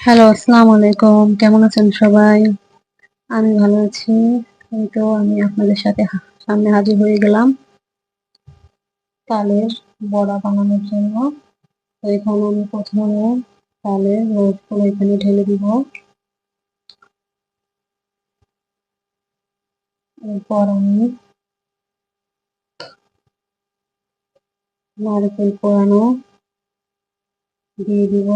Hello, আসসালামু আলাইকুম। কেমন আছেন সবাই? আমি ভালো আছি। এই তো আমি আপনাদের সাথে সামনে হাজির হয়ে গেলাম তালের বড়া বানানোর জন্য। তো এখানে আমি প্রথমে তালের রসগুলো এখানে ঢেলে দিব। এরপর আমি নারকেল কোরানো দিয়ে দিব।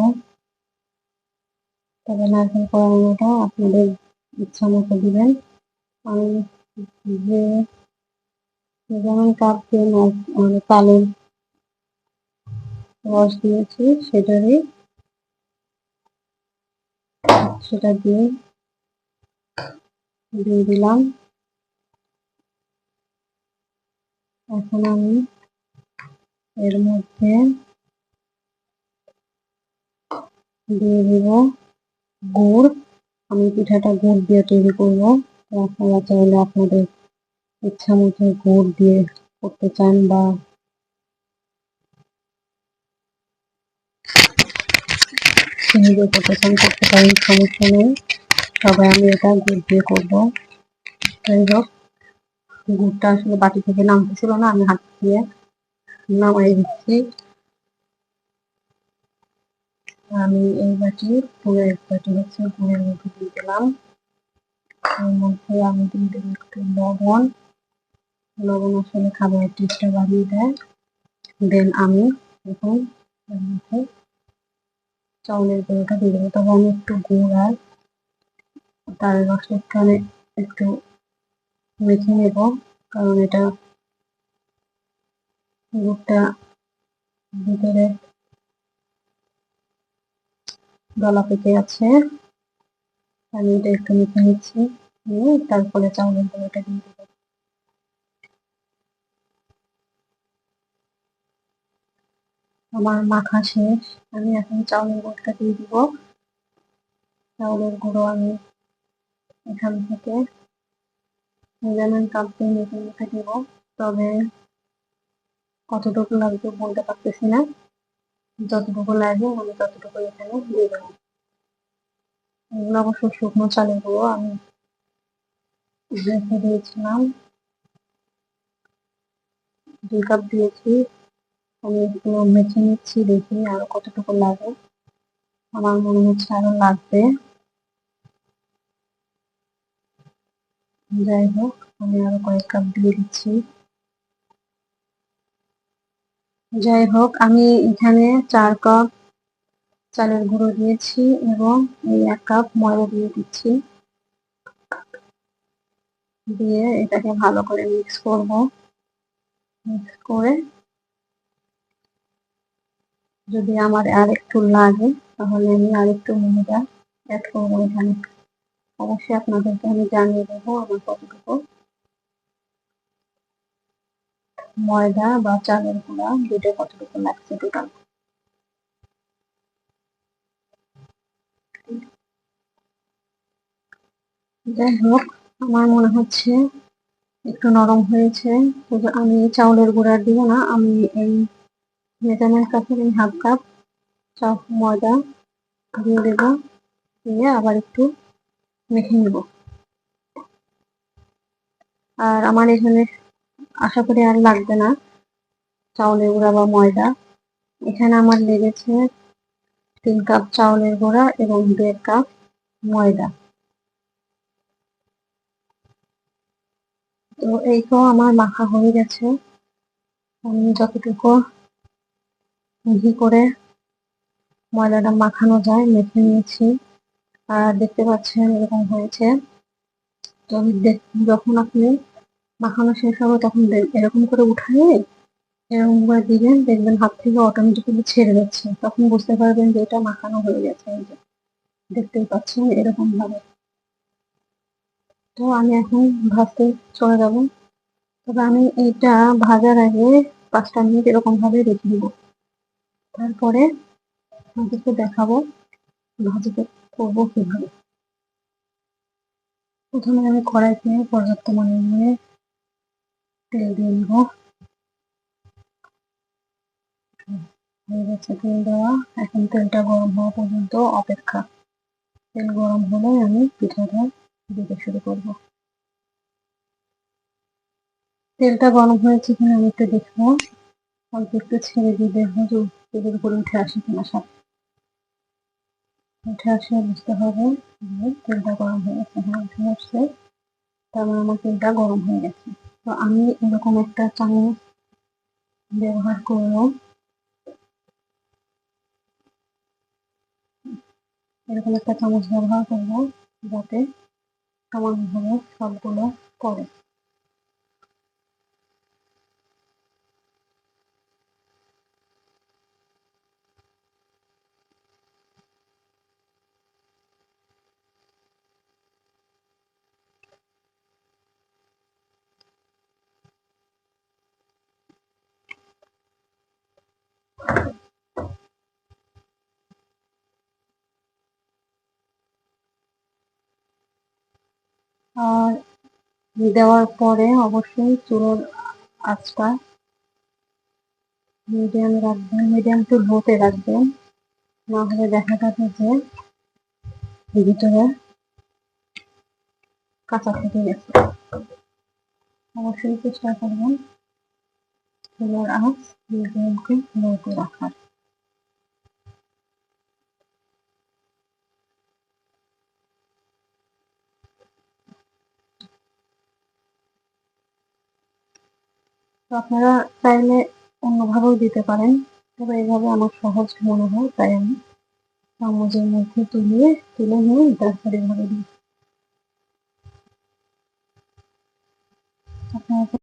তবে নারকেল কোরানোটা আপনাদের ইচ্ছা মতো দিবেন। আমি যে যেমন কাপ দিয়ে মানে তালের রস দিয়েছি সেটা দিয়ে দিলাম। এখন আমি এর মধ্যে দিয়ে দিব গুড়। আমি পিঠাটা গুড় দিয়ে তৈরি করবো। তো আপনারা চাইলে আপনাদের ইচ্ছা মতো গুড় দিয়ে করতে চান বা চিনি দিয়ে করতে চান করতে পারেন, সমস্যা নেই। তবে আমি এটা গুড় দিয়ে করবো। যাই হোক, গুড়টা আসলে বাটি থেকে নামতেছিল না, আমি হাত দিয়ে নামাই দিচ্ছি। আমি এই বাটি পুরো এক বাটি হচ্ছে গুড়ের মধ্যে দিয়ে দিলাম। এর মধ্যে আমি দিয়ে দেবো একটু লবণ। লবণ আসলে খাবারের টেস্টটা বাড়িয়ে দেয়। দেন আমি এখন এর মধ্যে চাউলের গুঁড়োটা দিয়ে দেবো। তবে আমি একটু গুড় আর তার রসটা এখানে একটু মেখে নেব, কারণ এটা গুড়টা ভিতরে গলা পেকে আছে। আমি এটা একটু মেখে নিচ্ছি, নিয়ে তারপরে চাউলের গুঁড়োটা দিয়ে দেবো। আমার মাখা শেষ। আমি এখন চাউলের গুঁড়োটা দিয়ে দিব। চাউলের গুঁড়ো আমি এখান থেকে মেজারমেন্ট কাপ দিয়ে মেখে মেখে দিব। তবে কতটুকু লাগবে বলতে পারতেছি না। যতটুকু লাগে আমি ততটুকু এখানে দিয়ে দেবো। এগুলো অবশ্য শুকনো চালের গুঁড়ো আমি রেখে দিয়েছিলাম। 2 কাপ দিয়েছি। আমি একটু মেখে নিচ্ছি, দেখি আরো কতটুকু লাগে। আমার মনে হচ্ছে আরো লাগবে। যাই হোক, আমি আরো কয়েক কাপ দিয়ে দিচ্ছি। যাই হোক, আমি এখানে 4 কাপ চালের গুঁড়ো দিয়েছি এবং এই 1 কাপ ময়দা দিয়ে দিচ্ছি। দিয়ে এটাকে ভালো করে মিক্স করব। মিক্স করে যদি আমার আর একটু লাগে তাহলে আমি আর একটু ময়দা অ্যাড করবো এখানে। অবশ্যই আপনাদেরকে আমি জানিয়ে দেবো আমার কতটুকু ময়দা বা চালের গুঁড়া দুটো কতটুকু লাগছে টোটাল। যাই হোক, আমার মনে হচ্ছে একটু নরম হয়েছে। আমি চাউলের গুঁড়া দিব না, আমি এই মেজারমেন্ট কাপের এই 1/2 কাপ ময়দা দিয়ে দেবো। দিয়ে আবার একটু মেখে নিব। আর আমার এখানে আশা করি আর লাগবে না চাউলের গুঁড়া বা ময়দা। এখানে আমার লেগেছে 3 কাপ চাউলের গুঁড়া এবং 1.5 কাপ ময়দা। তো এই তো আমার মাখা হয়ে গেছে। আমি যতটুকু মিহি করে ময়দাটা মাখানো যায় মেখে নিয়েছি। আর দেখতে পাচ্ছেন এরকম হয়েছে। তো যখন আপনি মাখানো শেষ হবে তখন এরকম করে উঠায়ে এরকম করে দিবেন, দেখবেন হাত থেকে অটোমেটিক্যালি ছেড়ে যাচ্ছে। তখন বুঝতে পারবেন যে এটা মাখানো হয়ে গেছে। এই যে দেখতেই পাচ্ছেন এরকম ভাবে। তো আমি এখন ভাজতে চলে যাব। তবে আমি এটা ভাজার আগে 5টা মিনিট এরকম ভাবে রেখে দিব। তারপরে আপনাদেরকে দেখাবো ভাজিটা করবো কিভাবে। প্রথমে আমি কড়াইতে পর্যাপ্ত পরিমাণে তেল দিয়ে নিব। হয়ে গেছে তেল দেওয়া। এখন তেলটা গরম হওয়া পর্যন্ত অপেক্ষা। তেল গরম হলে আমি পিঠাটা দিতে শুরু করব। তেলটা গরম হয়েছে কিনা আমি একটু দেখবো, অল্প একটু ছেড়ে দিয়ে দেখবো যে তেলের উপরে উঠে আসে কিনা। সব উঠে আসে বুঝতে হবে যে তেলটা গরম হয়ে গেছে। হ্যাঁ, উঠে আসছে, তার মানে আমার তেলটা গরম হয়ে গেছে। তো আমি এরকম একটা চামচ ব্যবহার করবো, এরকম একটা চামচ ব্যবহার করবো যাতে সমানভাবে সবগুলো পড়ে। আর দেওয়ার পরে অবশ্যই চুলোর আঁচটা মিডিয়াম রাখবেন, মিডিয়াম টু লোতে রাখবেন, না হলে দেখা যাবে যে ভিতরে কাঁচা থেকে গেছে। অবশ্যই চেষ্টা করবেন চুলার আঁচ মিডিয়াম টু লোতে রাখার। তো আপনারা চাইলে অন্যভাবেও দিতে পারেন, তবে এইভাবে আমার সহজ মনে হয়, তাই আমি চামচের মধ্যে তুলে নিয়ে তারপরে এভাবে দিই। আপনারা